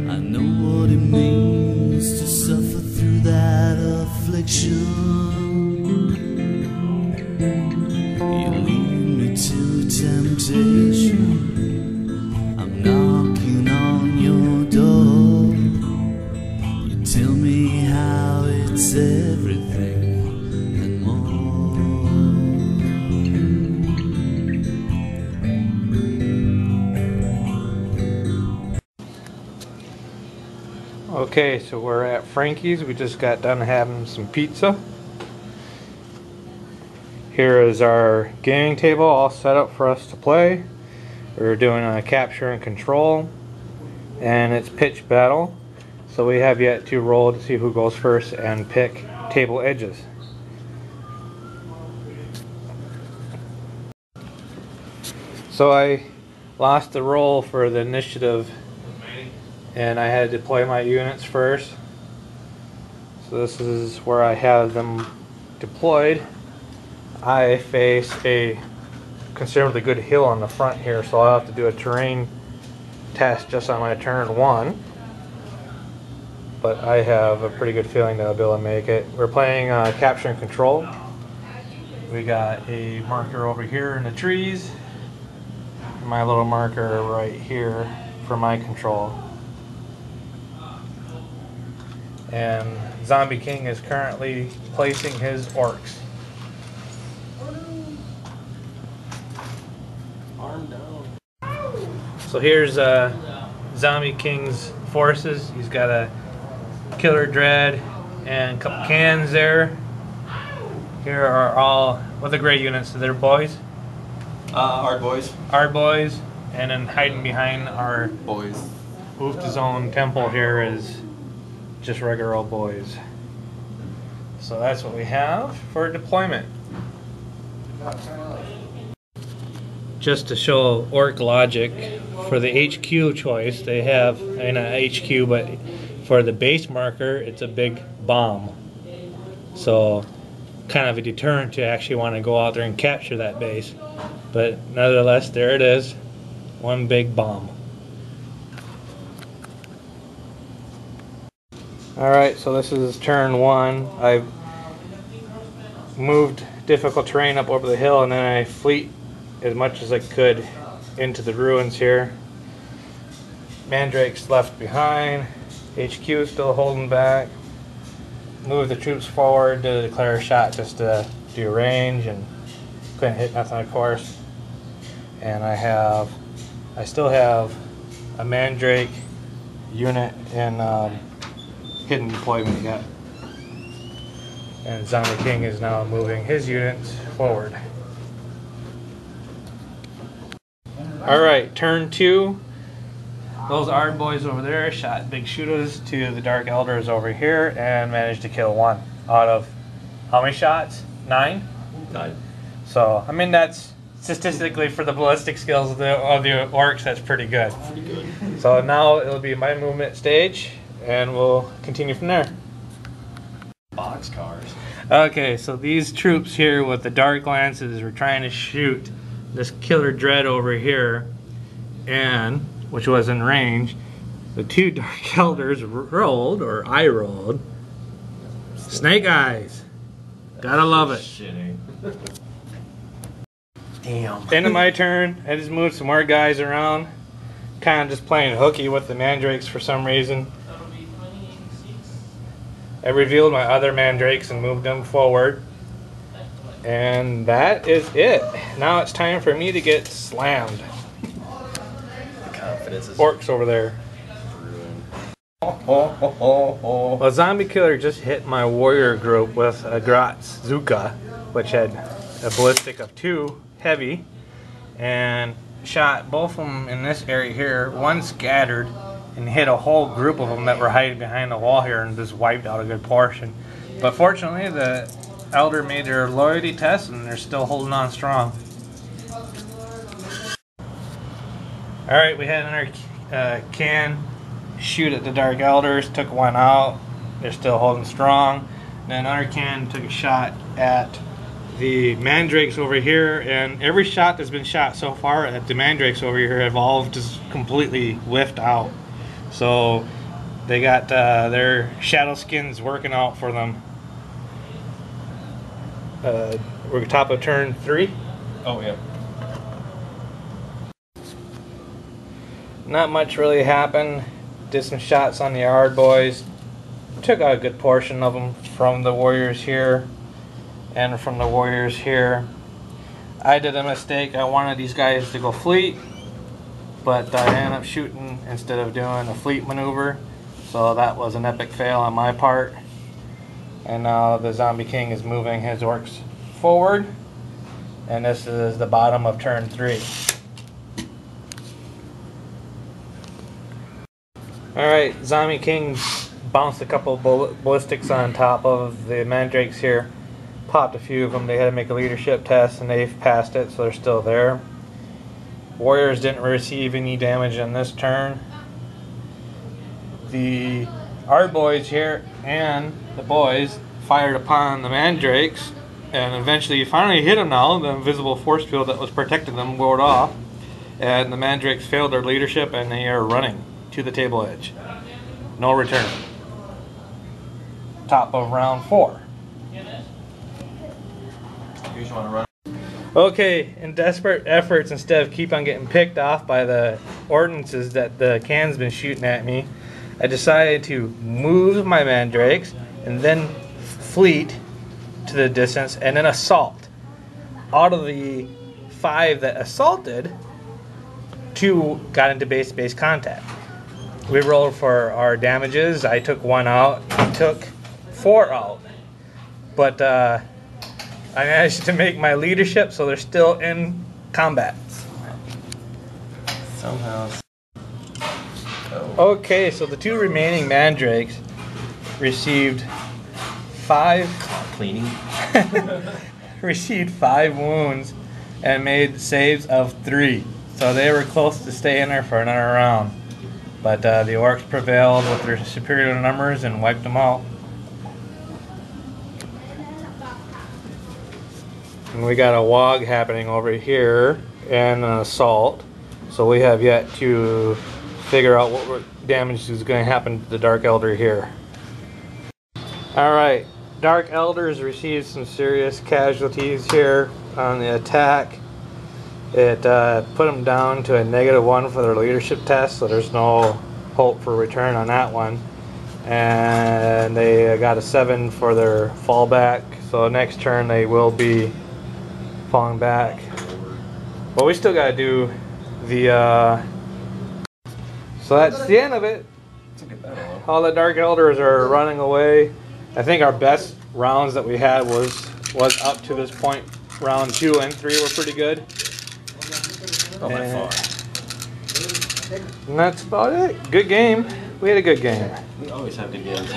I know what it means to suffer through that affliction. You lead me to temptation. I'm knocking on your door. You tell me how it's everything and more. Okay, so we're at Frankie's. We just got done having some pizza. Here is our gaming table all set up for us to play. We're doing a capture and control, and it's pitch battle. So we have yet to roll to see who goes first and pick table edges. So I lost the roll for the initiative, and I had to deploy my units first. So this is where I have them deployed. I face a considerably good hill on the front here, so I'll have to do a terrain test just on my turn 1. But I have a pretty good feeling that I'll be able to make it. We're playing capture and control. We got a marker over here in the trees, my little marker right here for my control. And Zombie King is currently placing his orcs. Arm down. So here's Zombie King's forces. He's got a Killer Dread and a couple cans there. Here are all, what the gray units? They're boys? Our boys. Our boys. And then hiding behind our Boys. ooftaBandit temple here is just regular old boys. So that's what we have for deployment. Just to show orc logic, for the HQ choice, they have, not HQ, but for the base marker, it's a big bomb. So, kind of a deterrent to actually want to go out there and capture that base. But nevertheless, there it is. One big bomb. Alright, so this is turn 1. I've moved difficult terrain up over the hill, and then I fleet as much as I could into the ruins here. Mandrake's left behind. HQ is still holding back. Move the troops forward to declare a shot just to do range, and couldn't hit nothing, of course. And I still have a Mandrake unit in hidden deployment yet. And Zombie King is now moving his units forward. Alright, turn 2. Those Ard boys over there shot big shooters to the Dark Eldars over here and managed to kill 1 out of how many shots? 9? 9. So, I mean, that's statistically for the ballistic skills of the orcs, that's pretty good. Pretty good. So now it'll be my movement stage, and we'll continue from there. Boxcars. Okay, so these troops here with the dark lances were trying to shoot this Killer Dread over here, and which was in range. The 2 Dark Elders rolled, or I rolled, Snake Eyes. Gotta love it. Shitty. Damn. End of my turn. I just moved some more guys around. Kind of just playing hooky with the Mandrakes for some reason. I revealed my other Mandrakes and moved them forward. And that is it. Now it's time for me to get slammed. The confidence is Orcs over there. ruined. Well, Zombie Killer just hit my warrior group with a Gratz Zuka, which had a ballistic of 2 heavy, and shot both of them in this area here. One scattered and hit a whole group of them that were hiding behind the wall here and just wiped out a good portion. But fortunately, the Elder made their loyalty test and they're still holding on strong. Alright, we had another can shoot at the Dark Elders, took 1 out. They're still holding strong. Then another can took a shot at the mandrakes over here, and every shot that's been shot so far at the mandrakes over here have all just completely whiffed out. So they got their shadow skins working out for them. We're top of turn 3. Oh, yeah. Not much really happened. Did some shots on the yard boys. Took out a good portion of them from the warriors here and from the warriors here. I did a mistake. I wanted these guys to go fleet, but I ended up shooting instead of doing a fleet maneuver. So that was an epic fail on my part. And now the Zombie King is moving his orcs forward. And this is the bottom of turn 3. Alright, Zombie King bounced a couple of ballistics on top of the mandrakes here. Popped a few of them. They had to make a leadership test and they've passed it, so they're still there. Warriors didn't receive any damage on this turn. The our boys here and the boys fired upon the mandrakes and eventually finally hit them now. The invisible force field that was protecting them wore off and the mandrakes failed their leadership and they are running to the table edge. No return. Top of round 4. You just want to run? Okay, in desperate efforts, instead of keep on getting picked off by the ordnances that the can's been shooting at me, I decided to move my mandrakes and then fleet to the distance and then assault. Out of the 5 that assaulted, 2 got into base-to-base contact. We rolled for our damages. I took 1 out. He took 4 out. But I managed to make my leadership, so they're still in combat. Somehow. Oh. Okay, so the 2 remaining mandrakes received 5 Cleaning. received 5 wounds and made saves of 3. So they were close to staying there for another round. But the Orks prevailed with their superior numbers and wiped them out. And we got a wog happening over here and an assault. So we have yet to figure out what damage is going to happen to the Dark Elder here. Alright, Dark Elders received some serious casualties here on the attack. It put them down to a -1 for their leadership test, so there's no hope for return on that one. And they got a 7 for their fallback, so next turn they will be falling back. But we still got to do the... So that's the end of it. It's a good battle. All the Dark Elders are running away. I think our best rounds that we had was up to this point. Round 2 and 3 were pretty good. Not by far. And that's about it. Good game. We had a good game. We always have good games.